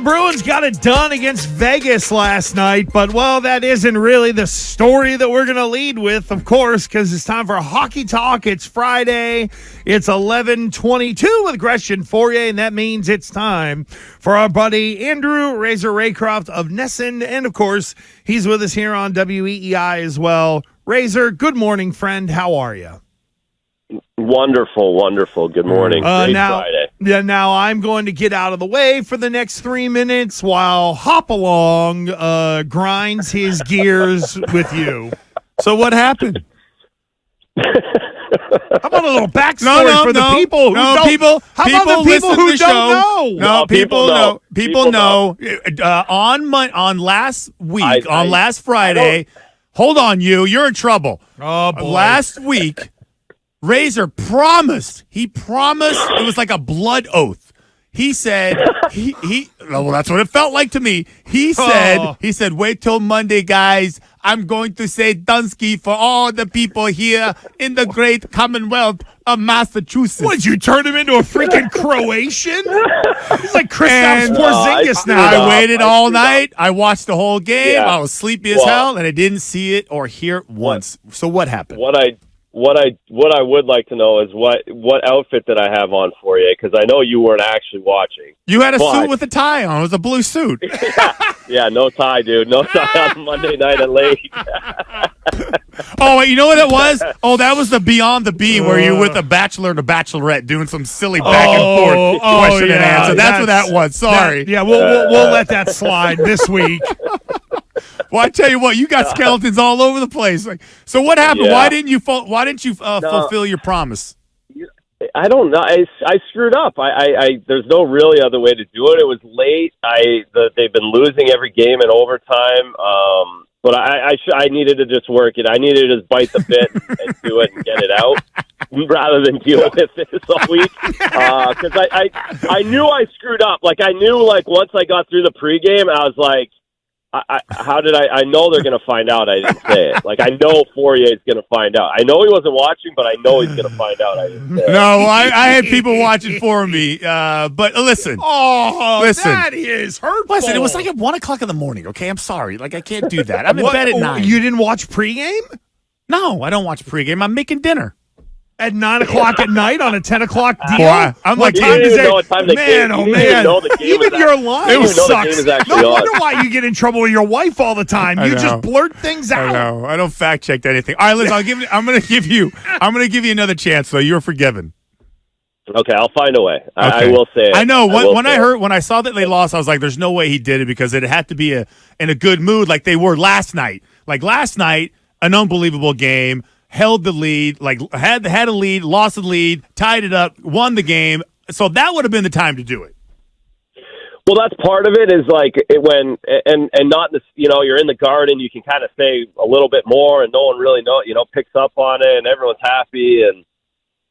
Bruins got it done against Vegas last night, but, well, that isn't really the story that we're going to lead with, of course, because it's time for Hockey Talk. It's Friday. It's 11:22 with Gresham Fourier, and that means it's time for our buddy Andrew Raycroft of NESN, and, of course, he's with us here on WEEI as well. Razor, good morning, friend. How are you? Wonderful. Good morning. Great Friday. Yeah, now I'm going to get out of the way for the next 3 minutes while Hopalong grinds his gears with you. So what happened? How about a little backstory for the people who don't know? How about the people who don't know? No, people know. People know. On last week, last Friday, hold on, you're in trouble. Oh, boy. Last week, Razor promised. He promised. It was like a blood oath. He said, well, that's what it felt like to me. He said, wait till Monday, guys. I'm going to say Dunsky for all the people here in the great Commonwealth of Massachusetts. What, did you turn him into a freaking Croatian? He's like Kristaps Porzingis now. I waited all night. I watched the whole game. Yeah. I was sleepy as hell, and I didn't see it or hear it once. So what happened? What I would like to know is what outfit did I have on for you? Because I know you weren't actually watching. You had a suit with a tie on. It was a blue suit. Yeah, no tie, dude. No tie on Monday night at late. Oh, wait, you know what it was? Oh, that was the Beyond the Bee where you were with a bachelor and a bachelorette doing some silly back and forth question and answer. That's what that was. Sorry. We'll let that slide this week. Well, I tell you what, you got skeletons all over the place. So what happened? Yeah. Why didn't you fulfill your promise? I don't know. I screwed up. There's no really other way to do it. It was late. They've been losing every game in overtime. But I needed to just work it. I needed to just bite the bit and do it and get it out rather than deal with this all week. Because I knew I screwed up. Like I knew once I got through the pregame, I was like, I know they're going to find out I didn't say it. Like, I know Fourier's going to find out. I know he wasn't watching, but I know he's going to find out I didn't say it. No, I had people watching for me. But listen. That is hurtful. Listen, it was like at 1 o'clock in the morning, okay? I'm sorry. Like, I can't do that. I'm in bed at 9. You didn't watch pregame? No, I don't watch pregame. I'm making dinner. At 9 o'clock at night on a 10 o'clock deal? Boy, I'm like, time is it? Man, oh man. Even your line sucks. No wonder why you get in trouble with your wife all the time. You just blurt things out. I know. I don't fact check anything. All right, listen, I'm going to give you another chance, though. You're forgiven. Okay, I'll find a way. Okay. I will say it. I know. When I saw that they lost, I was like, there's no way he did it because it had to be in a good mood like they were last night. Like last night, an unbelievable game. Held the lead, had a lead, lost the lead, tied it up, won the game. So that would have been the time to do it. Well, that's part of it is when not this, you're in the Garden, you can kind of say a little bit more and no one really picks up on it and everyone's happy and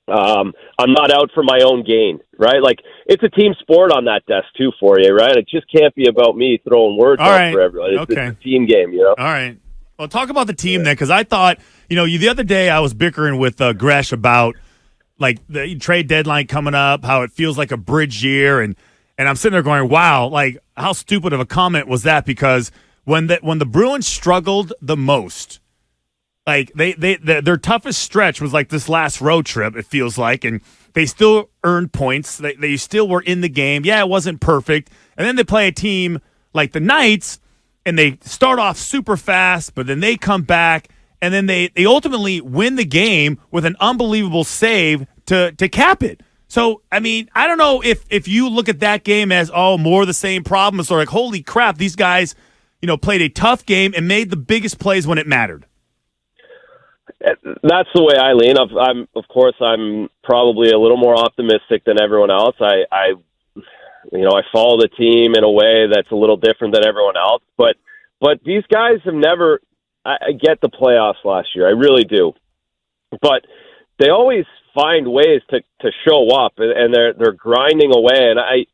I'm not out for my own gain, right? Like it's a team sport on that desk too for you, right? It just can't be about me throwing words out for everyone. It's a team game, All right. Well, talk about the team then, because I thought, the other day I was bickering with Gresh about the trade deadline coming up, how it feels like a bridge year, and I'm sitting there going, wow, how stupid of a comment was that? Because when the Bruins struggled the most, their toughest stretch was this last road trip. It feels like, and they still earned points. They still were in the game. Yeah, it wasn't perfect, and then they play a team like the Knights. And they start off super fast, but then they come back, and then they ultimately win the game with an unbelievable save to cap it. So, I mean, I don't know if you look at that game as, more of the same problems, or holy crap, these guys, played a tough game and made the biggest plays when it mattered. That's the way I lean. I'm probably a little more optimistic than everyone else. I follow the team in a way that's a little different than everyone else. But these guys have never. I get the playoffs last year, I really do. But they always find ways to show up, and they're grinding away. And I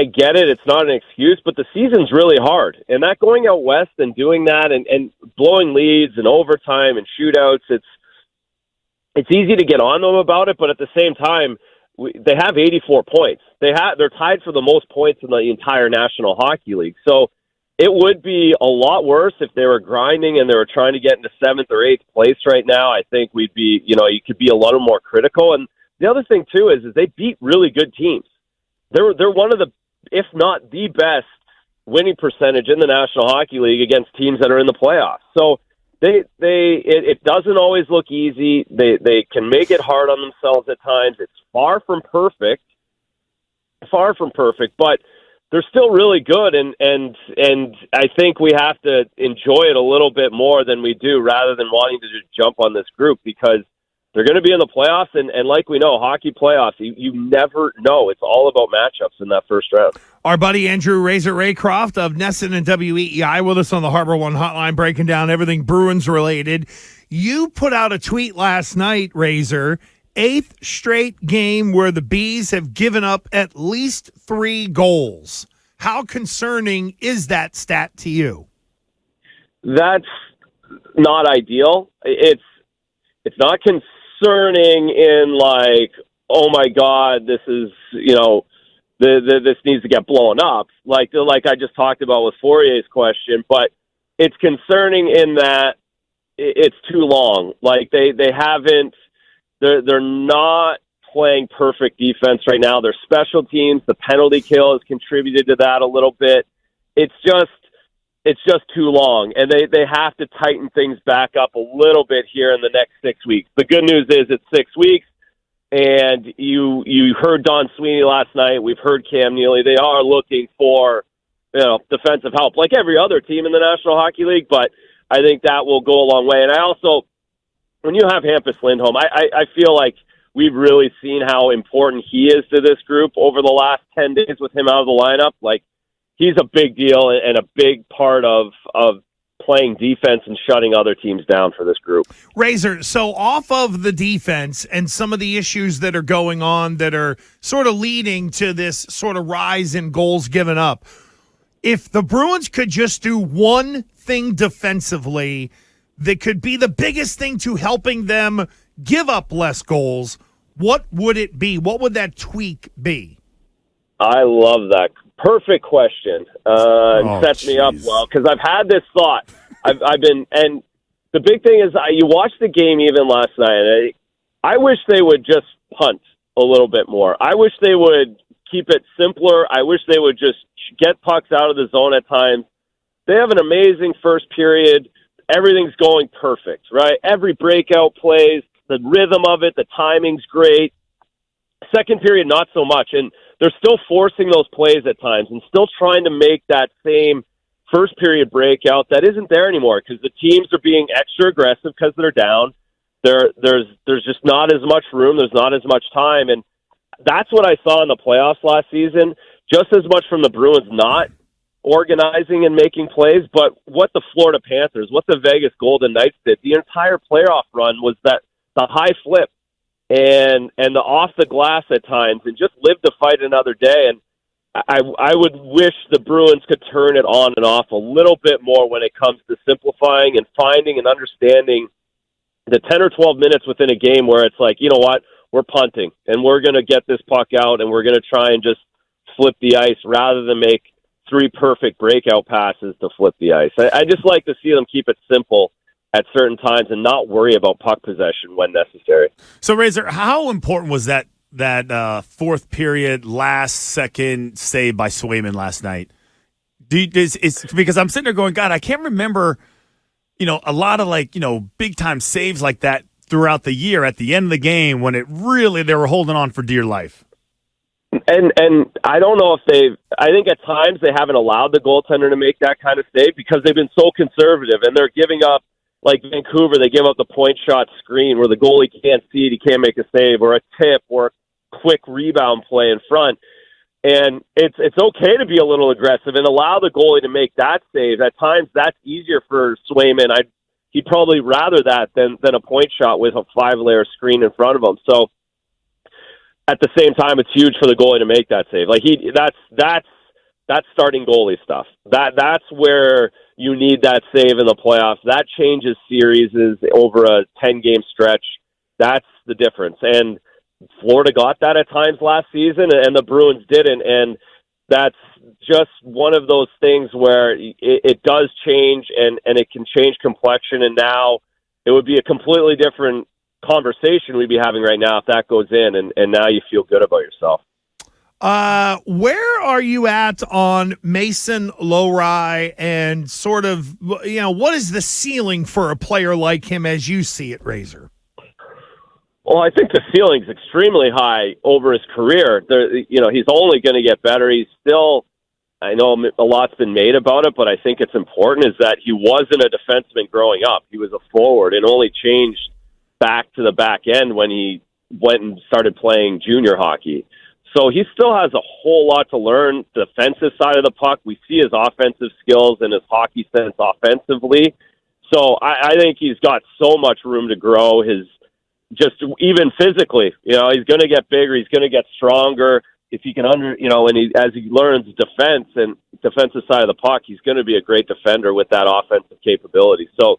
get it; it's not an excuse, but the season's really hard. And that going out west and doing that, and blowing leads and overtime and shootouts, it's easy to get on them about it. But at the same time, they have 84 points. They're tied for the most points in the entire National Hockey League. So it would be a lot worse if they were grinding and they were trying to get into 7th or 8th place right now. I think we'd be, you could be a little more critical. And the other thing too is they beat really good teams. They're one of the, if not the best winning percentage in the National Hockey League against teams that are in the playoffs. So it doesn't always look easy. They can make it hard on themselves at times. It's far from perfect, but they're still really good. And I think we have to enjoy it a little bit more than we do, rather than wanting to just jump on this group, because they're going to be in the playoffs, and like we know, hockey playoffs, you never know. It's all about matchups in that first round. Our buddy Andrew Raycroft of NESN and WEEI with us on the Harbor One Hotline, breaking down everything Bruins related. You put out a tweet last night, Razor, 8th straight game where the Bees have given up at least 3 goals. How concerning is that stat to you? That's not ideal. It's not concerning in like, oh my God, this is, this needs to get blown up, like I just talked about with Fourier's question. But it's concerning in that it's too long. Like they haven't, they're not playing perfect defense right now. Their special teams, the penalty kill has contributed to that a little bit. It's just too long, and they have to tighten things back up a little bit here in the next 6 weeks. The good news is it's 6 weeks, and you heard Don Sweeney last night. We've heard Cam Neely. They are looking for defensive help, like every other team in the National Hockey League, but I think that will go a long way. And I also, when you have Hampus Lindholm, I feel like we've really seen how important he is to this group over the last 10 days with him out of the lineup. Like, he's a big deal and a big part of playing defense and shutting other teams down for this group. Razor, so off of the defense and some of the issues that are going on that are sort of leading to this sort of rise in goals given up, if the Bruins could just do one thing defensively that could be the biggest thing to helping them give up less goals, what would it be? What would that tweak be? I love that. Perfect question. Sets me up well, because I've had this thought. I've been, and the big thing is, you watched the game even last night. I wish they would just punt a little bit more. I wish they would keep it simpler. I wish they would just get pucks out of the zone at times. They have an amazing first period. Everything's going perfect, right? Every breakout plays, the rhythm of it, the timing's great. Second period, not so much. And they're still forcing those plays at times and still trying to make that same first period breakout that isn't there anymore, because the teams are being extra aggressive because they're down. There's just not as much room. There's not as much time. And that's what I saw in the playoffs last season, just as much from the Bruins not organizing and making plays, but what the Florida Panthers, what the Vegas Golden Knights did, the entire playoff run was that the high flip and the off the glass at times, and just live to fight another day. And I would wish the Bruins could turn it on and off a little bit more when it comes to simplifying and finding and understanding the 10 or 12 minutes within a game where it's like, you know what, we're punting and we're going to get this puck out and we're going to try and just flip the ice rather than make 3 perfect breakout passes to flip the ice. I just like to see them keep it simple at certain times and not worry about puck possession when necessary. So, Razor, how important was that fourth period, last second save by Swayman last night? Because I'm sitting there going, God, I can't remember, a lot of big time saves like that throughout the year at the end of the game when they were holding on for dear life. And I don't know if I think at times they haven't allowed the goaltender to make that kind of save because they've been so conservative, and they're giving up, like Vancouver, they give up the point shot screen where the goalie can't see it, he can't make a save, or a tip, or a quick rebound play in front. And it's okay to be a little aggressive and allow the goalie to make that save. At times, that's easier for Swayman. He'd probably rather that than a point shot with a 5-layer screen in front of him. So at the same time, it's huge for the goalie to make that save. Like that's starting goalie stuff. That's where you need that save in the playoffs. That changes series over a 10-game stretch. That's the difference. And Florida got that at times last season, and the Bruins didn't. And that's just one of those things where it does change, and it can change complexion. And now it would be a completely different conversation we'd be having right now if that goes in, and now you feel good about yourself. Where are you at on Mason Lohrei, and sort of, what is the ceiling for a player like him as you see it, Razor? Well, I think the ceiling's extremely high over his career. He's only going to get better. He's still, I know a lot's been made about it, but I think it's important is that he wasn't a defenseman growing up. He was a forward and only changed back to the back end when he went and started playing junior hockey. So he still has a whole lot to learn, the defensive side of the puck. We see his offensive skills and his hockey sense offensively. So I think he's got so much room to grow. Just even physically, he's going to get bigger. He's going to get stronger. If he can as he learns defense and defensive side of the puck, he's going to be a great defender with that offensive capability. So,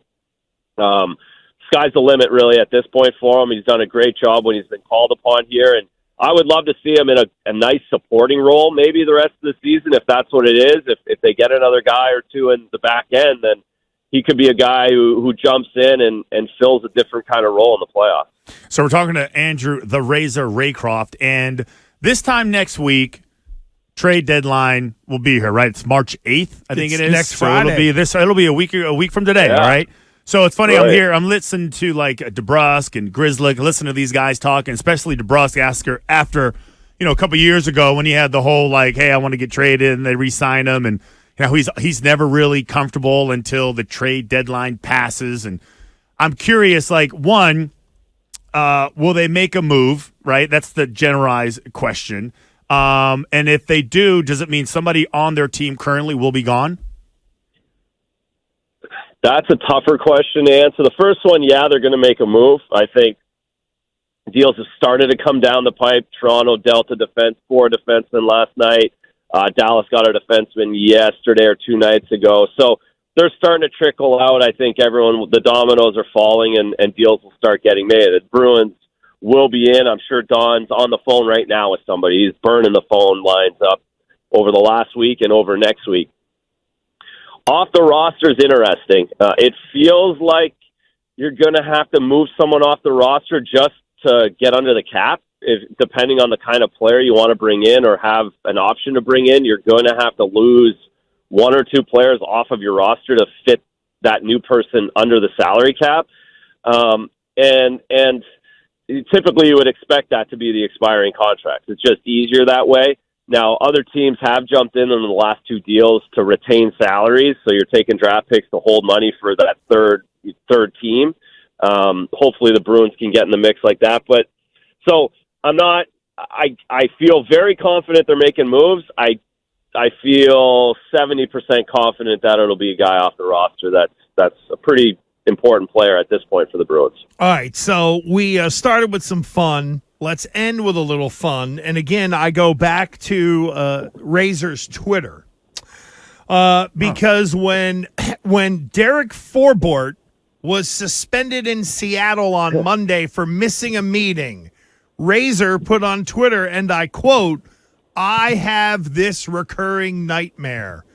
sky's the limit really at this point for him. He's done a great job when he's been called upon here, and I would love to see him in a nice supporting role maybe the rest of the season if that's what it is. If they get another guy or two in the back end, then he could be a guy who jumps in and fills a different kind of role in the playoffs. So we're talking to Andrew the Razor Raycroft, and this time next week, trade deadline will be here, right? It's March 8th, I think it is. Next Friday. It'll be a week from today, all right? So it's funny, right. I'm listening to like DeBrusk and Grizzly, listen to these guys talking, especially DeBrusk after a couple years ago when he had the whole like, hey, I want to get traded, and they re-sign him, and he's never really comfortable until the trade deadline passes. And I'm curious, like, one, will they make a move, right? That's the generalized question. And if they do, does it mean somebody on their team currently will be gone? That's a tougher question to answer. The first one, they're going to make a move. I think deals have started to come down the pipe. Toronto dealt a four defensemen last night. Dallas got a defenseman yesterday or 2 nights ago. So they're starting to trickle out. I think the dominoes are falling, and deals will start getting made. The Bruins will be in. I'm sure Don's on the phone right now with somebody. He's burning the phone lines up over the last week and over next week. Off the roster is interesting. It feels like you're going to have to move someone off the roster just to get under the cap. Depending on the kind of player you want to bring in or have an option to bring in, you're going to have to lose 1 or 2 players off of your roster to fit that new person under the salary cap. And typically you would expect that to be the expiring contract. It's just easier that way. Now, other teams have jumped in on the last 2 deals to retain salaries, so you're taking draft picks to hold money for that third team. Hopefully the Bruins can get in the mix like that. But so I feel very confident they're making moves. I feel 70% confident that it'll be a guy off the roster that's a pretty important player at this point for the Bruins. All right, so we started with some fun. Let's end with a little fun. And again, I go back to Razor's Twitter because when Derek Forbort was suspended in Seattle on Monday for missing a meeting, Razor put on Twitter, and I quote, "I have this recurring nightmare."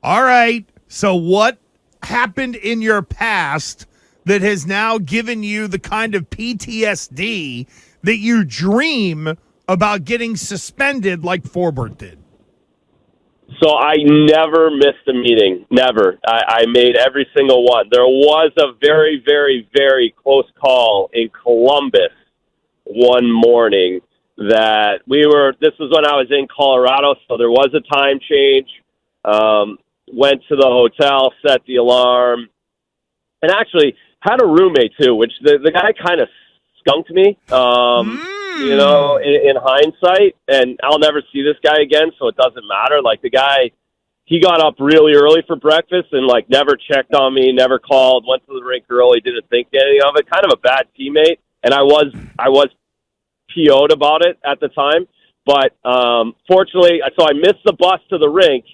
All right, so what happened in your past that has now given you the kind of PTSD that you dream about getting suspended like Forbort did? So I never missed a meeting. Never. I made every single one. There was a very, very, very close call in Columbus one morning that this was when I was in Colorado, so there was a time change. Went to the hotel, set the alarm, and actually had a roommate too, which the guy kind of skunked me, in hindsight, and I'll never see this guy again, so it doesn't matter. Like, the guy, he got up really early for breakfast and, like, never checked on me, never called, went to the rink early, didn't think anything of it. Kind of a bad teammate, and I was PO'd about it at the time, but fortunately, so I missed the bus to the rink,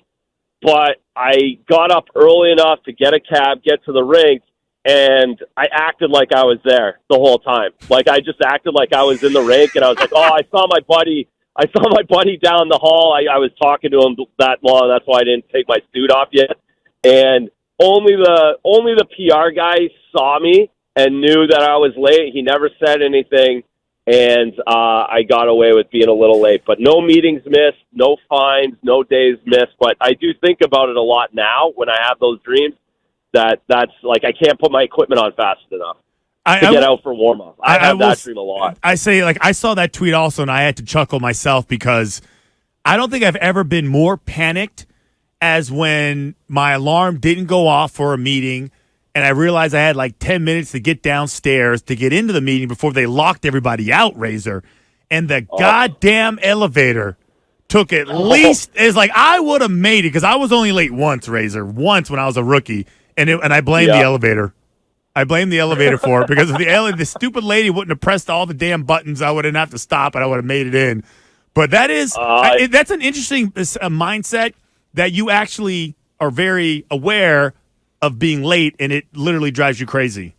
but I got up early enough to get a cab, get to the rink, and I acted like I was there the whole time. Like I just acted like I was in the rink, and I was like, "Oh, I saw my buddy down the hall. I was talking to him that long. That's why I didn't take my suit off yet." And only the PR guy saw me and knew that I was late. He never said anything, and I got away with being a little late. But no meetings missed, no fines, no days missed. But I do think about it a lot now when I have those dreams. That's like I can't put my equipment on fast enough to get out for warm up. I have that dream a lot. I say, like, I saw that tweet also, and I had to chuckle myself because I don't think I've ever been more panicked as when my alarm didn't go off for a meeting, and I realized I had like 10 minutes to get downstairs to get into the meeting before they locked everybody out, Razor, and the goddamn elevator took at least. It's like I would have made it because I was only late once, Razor, once when I was a rookie. And I blame the elevator. I blame the elevator for it because if the stupid lady wouldn't have pressed all the damn buttons, I wouldn't have to stop and I would have made it in. But that is that's an interesting mindset that you actually are very aware of being late, and it literally drives you crazy.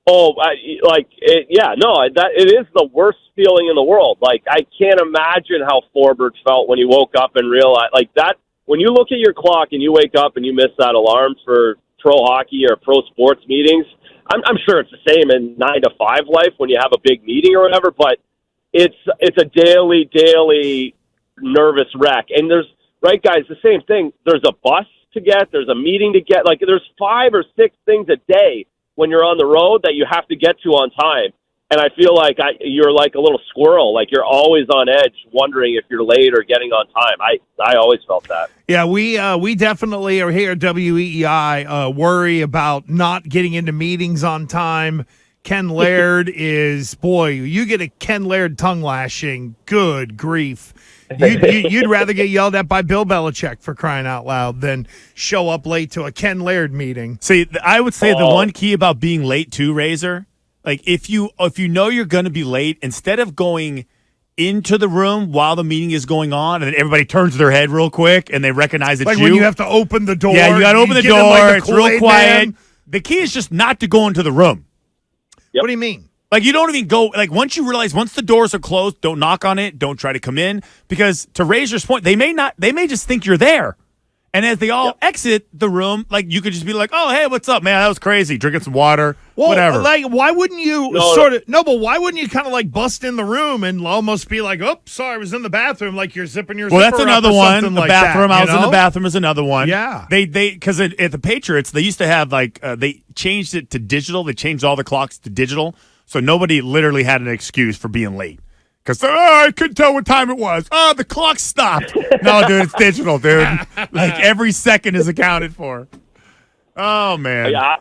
Oh, it is the worst feeling in the world. Like I can't imagine how Forbert felt when he woke up and realized like that. When you look at your clock and you wake up and you miss that alarm for pro hockey or pro sports meetings, I'm sure it's the same in 9 to 5 life when you have a big meeting or whatever, but it's a daily nervous wreck. And there's, right, guys, the same thing. There's a bus to get, there's a meeting to get. Like there's 5 or 6 things a day when you're on the road that you have to get to on time. And I feel like you're like a little squirrel. Like you're always on edge, wondering if you're late or getting on time. I always felt that. Yeah, we definitely are here at WEEI worry about not getting into meetings on time. Ken Laird is, boy, you get a Ken Laird tongue lashing. Good grief. You'd rather get yelled at by Bill Belichick for crying out loud than show up late to a Ken Laird meeting. See, I would say the one key about being late too, Razor, like if you know you're going to be late, instead of going into the room while the meeting is going on and then everybody turns their head real quick and they recognize it's like you. When you have to open the door. Yeah, you got to open the door. It's real quiet. Man. The key is just not to go into the room. Yep. What do you mean? Like, you don't even go, like, once you realize, once the doors are closed, don't knock on it, don't try to come in, because to Razor's point, they may just think you're there. And as they all exit the room, like, you could just be like, oh, hey, what's up, man? That was crazy. Drinking some water, whatever. Like, why wouldn't you but why wouldn't you kind of, like, bust in the room and almost be like, oh, sorry, I was in the bathroom, like you're zipping your zipper that's another up or one. something The like bathroom, that, I was in the bathroom is another one. Yeah. Because at the Patriots, they used to have, like, they changed it to digital. They changed all the clocks to digital. So nobody literally had an excuse for being late. Because, I couldn't tell what time it was. Oh, the clock stopped. No, dude, it's digital, dude. Like, every second is accounted for. Oh, man. Yeah,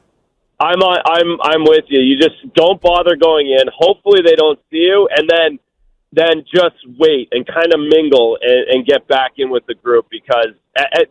I'm with you. You just don't bother going in. Hopefully they don't see you, and then just wait and kind of mingle and get back in with the group, because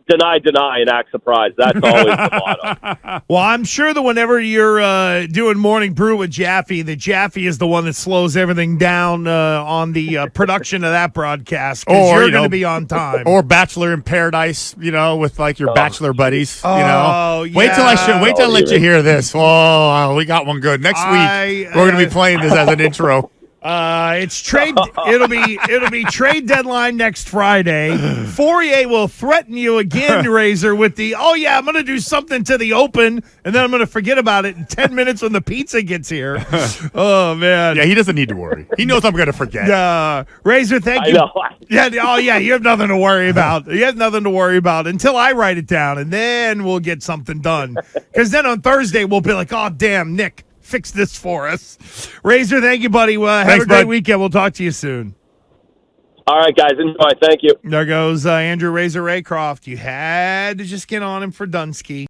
deny and act surprised. That's always the motto. Well, I'm sure that whenever you're doing Morning Brew with Jaffe, that Jaffe is the one that slows everything down on the production of that broadcast, because you're going to be on time. Or Bachelor in Paradise, with like your bachelor buddies. Yeah. Wait till I let you hear this. Oh, we got one good. Next week we're going to be playing this as an intro. It's trade. It'll be trade deadline next Friday. Fourier will threaten you again, Razor, with the I'm going to do something to the Open, and then I'm going to forget about it in 10 minutes when the pizza gets here. Oh man, yeah, he doesn't need to worry. He knows I'm going to forget. Razor, thank you. Yeah, you have nothing to worry about. You have nothing to worry about until I write it down, and then we'll get something done. Because then on Thursday we'll be like, oh damn, Nick, fix this for us. Razor, thank you, buddy. Well, have a great weekend. We'll talk to you soon. All right, guys. Enjoy. Thank you. There goes Andrew Razor Raycroft. You had to just get on him for Dunsky.